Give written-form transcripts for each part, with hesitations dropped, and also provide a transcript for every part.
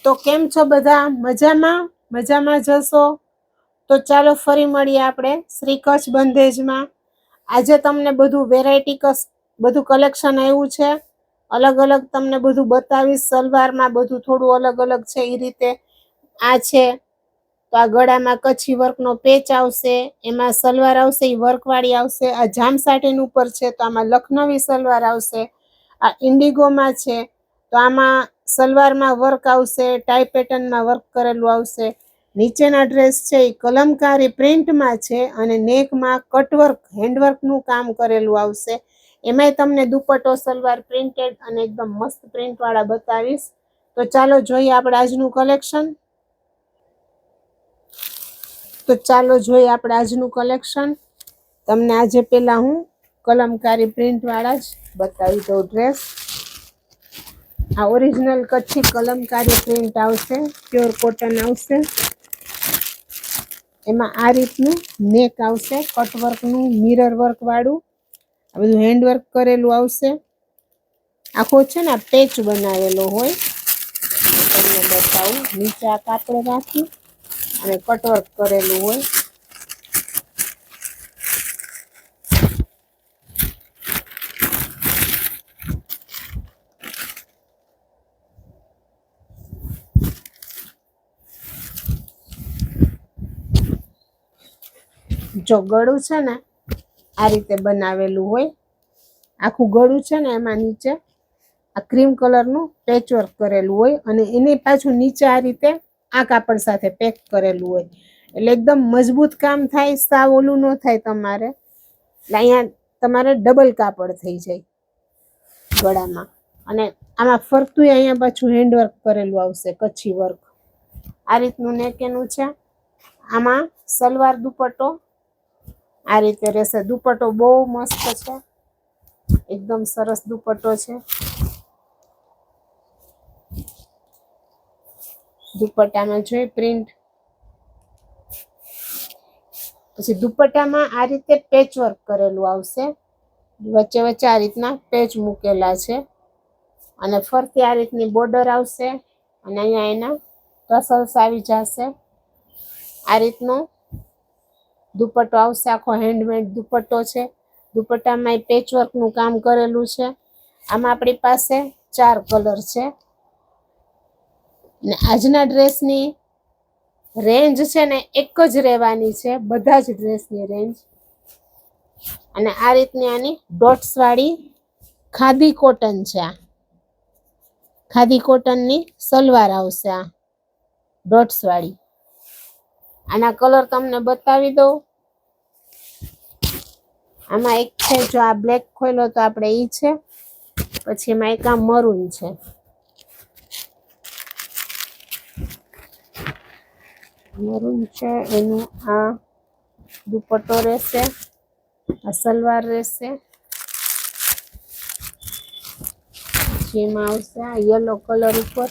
તો કેમ છો બધા? મજામાં જશો તો ચાલો ફરી મળીએ આપણે શ્રી કચ્છ બંધેજમાં. આજે તમને બધું વેરાયટી બધું કલેક્શન આવ્યું છે. અલગ અલગ તમને બધું બતાવીશ. સલવારમાં બધું થોડું અલગ અલગ છે. એ રીતે આ છે તો આ ગળામાં કચ્છી વર્કનો પેચ આવશે, એમાં સલવાર આવશે એ વર્કવાળી આવશે. આ જામ સાટીન ઉપર છે તો આમાં લખનવી સલવાર આવશે. આ ઇન્ડિગોમાં છે તો આમાં સલવારમાં વર્ક આવશે, ટાઈ પેટર્નમાં વર્ક કરેલું આવશે. નીચેના ડ્રેસ છે એ કલમકારી પ્રિન્ટમાં છે અને નેકમાં કટવર્ક હેન્ડવર્કનું કામ કરેલું આવશે. એમાંય તમને દુપટ્ટો સલવાર પ્રિન્ટેડ અને એકદમ મસ્ત પ્રિન્ટવાળા બતાવીશ. તો ચાલો જોઈએ આપણે આજનું કલેક્શન. તમને આજે પહેલા હું કલમકારી પ્રિન્ટવાળા જ બતાવી દઉં ડ્રેસ. આ ઓરિજિનલ કચ્છી કલમકારી પ્રિન્ટ આવશે, પ્યોર કોટન આવશે. એમાં આ રીતનું નેક આવશે, કટવર્કનું મિરર વર્ક વાળું. આ બધું હેન્ડવર્ક કરેલું આવશે. આખો છે ને પેચ બનાવેલો હોય. તમને બતાવું. નીચે આ કાપડ રાખી અને કટવર્ક કરેલું હોય. જો ગળું છે ને આ રીતે બનાવેલું હોય. આખું ગળું છે ને એમાં નીચે આ ક્રીમ કલરનું પેચવર્ક કરેલું હોય અને એની પાછું નીચે આ રીતે આ કાપડ સાથે પેક કરેલું હોય. એટલે એકદમ મજબૂત કામ થાય, સાવ ઓલું ન થાય તમારે. એટલે અહીંયા તમારે ડબલ કાપડ થઈ જાય ગળામાં. અને આમાં ફરતું અહીંયા પાછું હેન્ડવર્ક કરેલું આવશે, કચ્છી વર્ક. આ રીતનું નેક એનું છે. આમાં સલવાર દુપટ્ટો આ રીતે રહેશે. દુપટ્ટો બહુ મસ્ત છે, એકદમ સરસ દુપટ્ટો છે. દુપટ્ટામાં જોઈ પ્રિન્ટ. પછી દુપટ્ટામાં આ રીતે પેચવર્ક કરેલું આવશે. વચ્ચે વચ્ચે આ રીતના પેચ મૂકેલા છે અને ફરતી આ રીતની બોર્ડર આવશે અને અહીંયા એના ટસલ્સ આવી જશે. આ રીતનો દુપટ્ટો આવશે. આખો હેન્ડમેડ દુપટ્ટો છે. દુપટ્ટામાં પેચવર્કનું કામ કરેલું છે. આમાં આપણી પાસે 4 કલર છે. ને આજના ડ્રેસની રેન્જ છે ને એક જ રહેવાની છે, બધા જ ડ્રેસની રેન્જ. અને આ રીતની આની ડોટ્સ વાળી ખાદી કોટન છે. આ ખાદી કોટનની સલવાર આવશે, આ ડોટ્સ વાળી. આના કલર તમને બતાવી દઉં. આમાં એક છે, જો આ બ્લેક ખોલ્યો તો આપણે ઈ છે. પછી એમાં એક આ મરૂન છે. મરૂન છે એનું આ દુપટ્ટો રહેશે, આ સલવાર રહેશે. પછી એમાં આવશે આ યલો કલર ઉપર.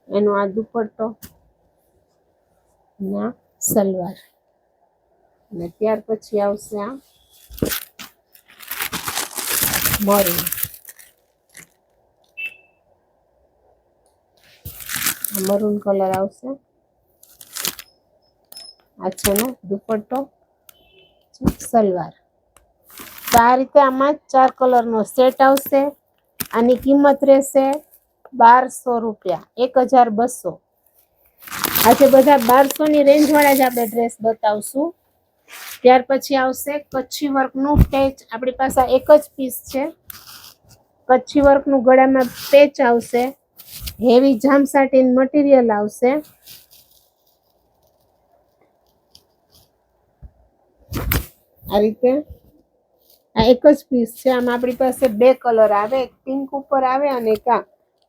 એનો આ દુપટ્ટો ના સલવાર. અને ત્યાર પછી આવશે આ મરૂન. મરૂન કલર આવશે. આ છે ને દુપટ્ટો, સલવાર. તો આ રીતે આમાં 4 કલરનો સેટ આવશે. આની કિંમત રહેશે 1200 રૂપિયા, 1200. આજે બધા 1200ની રેન્જવાળા જ આપણે ડ્રેસ બતાવશું. ત્યાર પછી આવશે કચ્છી વર્કનું પેચ. આપણી પાસે એક જ પીસ છે. કચ્છી વર્કનું ગળામાં પેચ આવશે. હેવી જામ સાટીન મટીરિયલ આવશે. આ રીતે આ એક જ પીસ છે. આમાં આપણી પાસે 2 કલર આવે, એક પિંક ઉપર આવે અને એક આ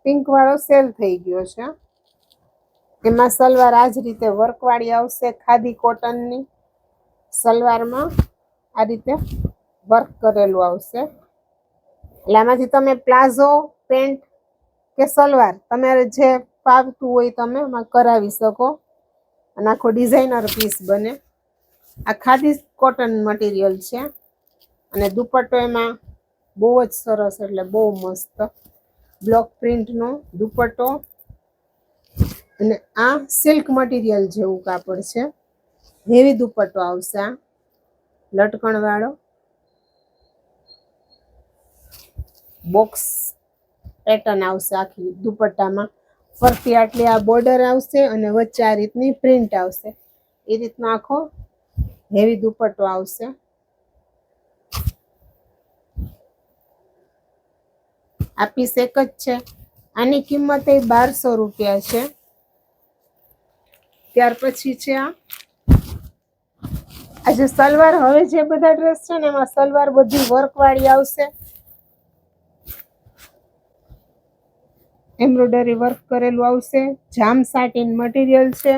પિંક વાળો સેલ થઈ ગયો છે. એમાં સલવાર આ જ રીતે વર્કવાળી આવશે, ખાદી કોટનની સલવારમાં આ રીતે વર્ક કરેલું આવશે. એટલે આમાંથી તમે પ્લાઝો, પેન્ટ કે સલવાર તમારે જે ફાવતું હોય તમે એમાં કરાવી શકો અને આખો ડિઝાઇનર પીસ બને. આ ખાદી કોટન મટીરિયલ છે. અને દુપટ્ટો એમાં બહુ જ સરસ, એટલે બહુ મસ્ત બ્લોક પ્રિન્ટનો દુપટ્ટો. અને આ સિલ્ક મટીરિયલ જેવું કાપડ છે, હેવી દુપટ્ટો આવશે. આ લટકણ વાળો બોક્સ પેટર્ન આવશે આખી દુપટ્ટામાં. ફરતી આટલી આ બોર્ડર આવશે અને વચ્ચે આ રીતની પ્રિન્ટ આવશે. એ રીતનો આખો હેવી દુપટ્ટો આવશે. આ પીસ એક જ છે. આની કિંમત એ 1200 રૂપિયા છે. ત્યાર પછી છે આ જે સલવાર, હવે જે બધા ડ્રેસ છે ને એમાં સલવાર બધી વર્ક વાળી આવશે. એમ્બ્રોઇડરી વર્ક કરેલું આવશે. જામ સાટીન મટીરિયલ છે.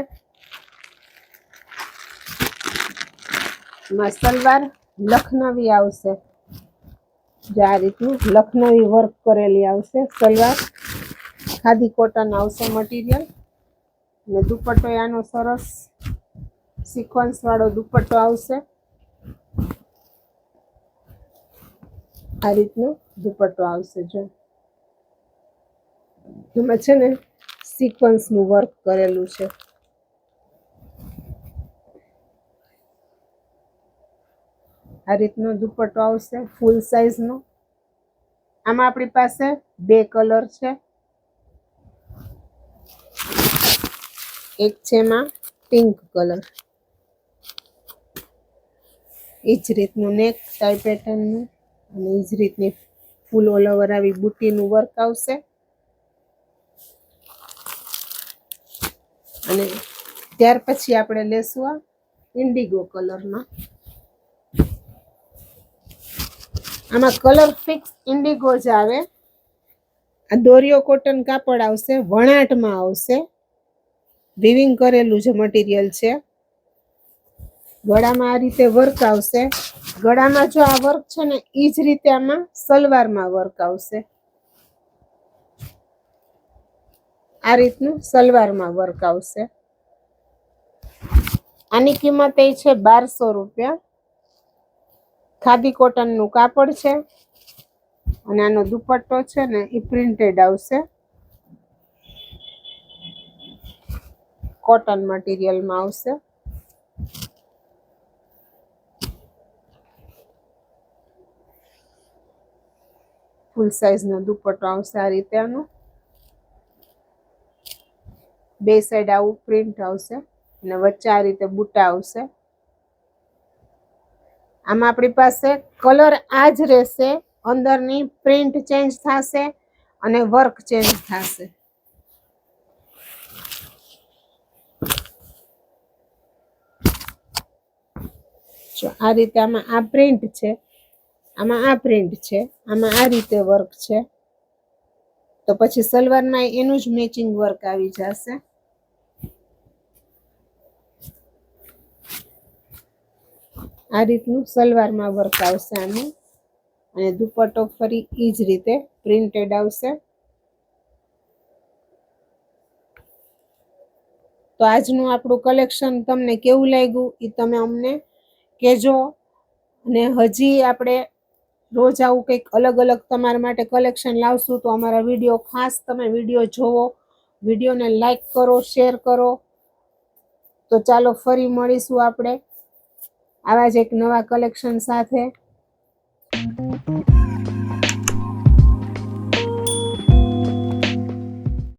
એમાં સલવાર લખનવી આવશે, જે આ રીતનું લખનવી વર્ક કરેલી આવશે સલવાર. ખાદી કોટન આવશે મટીરિયલ. અને દુપટ્ટો આનો સરસ સિક્વન્સ વાળો દુપટ્ટો આવશે. આ રીતનો દુપટ્ટો આવશે. જો એમાં છે ને સિક્વન્સ નું વર્ક કરેલું છે. આ રીતનો દુપટ્ટો આવશે ફૂલ સાઈઝ નો. આમાં આપણી પાસે 2 કલર છે. એક છે એમાં પિંક કલર, એ જ રીતનું નેક ટાઈ પેટર્નનું, અને એ જ રીતની ફૂલ ઓલ ઓવર આવી બુટીનું વર્ક આવશે. અને ત્યાર પછી આપણે લેશું આ ઇન્ડિગો કલરમાં. આમાં કલર ફિક્સ ઇન્ડિગો જ આવે. આ દોરિયો કોટન કાપડ આવશે, વણાટમાં આવશે. વિવિંગ કરેલું જે મટીરિયલ છે. ગળામાં આ રીતે વર્ક આવશે. ગળામાં જો આ વર્ક છે ને એ જ રીતે આમાં સલવારમાં વર્ક આવશે. આ રીતનું સલવારમાં વર્ક આવશે. આની કિંમત એ છે 1200 રૂપિયા. ખાદી કોટનનું કાપડ છે. અને આનો દુપટ્ટો છે ને એ પ્રિન્ટેડ આવશે, કોટન મટીરિયલમાં આવશે. ફૂલ સાઈઝનો દુપટ્ટો આવશે આ રીતે. આનો 2 સાઈડ આવું પ્રિન્ટ આવશે અને વચ્ચે આ રીતે બુટા આવશે. આમાં આપણી પાસે કલર આ જ રહેશે, અંદરની પ્રિન્ટ ચેન્જ થશે અને વર્ક ચેન્જ થશે. જો આ રીતે આમાં આ પ્રિન્ટ છે, આમાં આ પ્રિન્ટ છે, આમાં આ રીતે વર્ક છે. તો પછી સલવારમાં એનું જ મેચિંગ વર્ક આવી જશે. આ રીતનું સલવારમાં વર્ક આવશે આનું. અને દુપટ્ટો ફરી એ જ રીતે પ્રિન્ટેડ આવશે. તો આજનું આપણું કલેક્શન તમને કેવું લાગ્યું એ તમે અમને કહેજો. અને હજી આપણે રોજ આવું કંઈક અલગ અલગ તમારા માટે કલેક્શન લાવશું. તો અમારા વિડીયો ખાસ તમે વિડીયો જોવો, વિડીયોને લાઈક કરો, શેર કરો. તો ચાલો ફરી મળીશું આપણે આવા જ એક નવા કલેક્શન સાથે.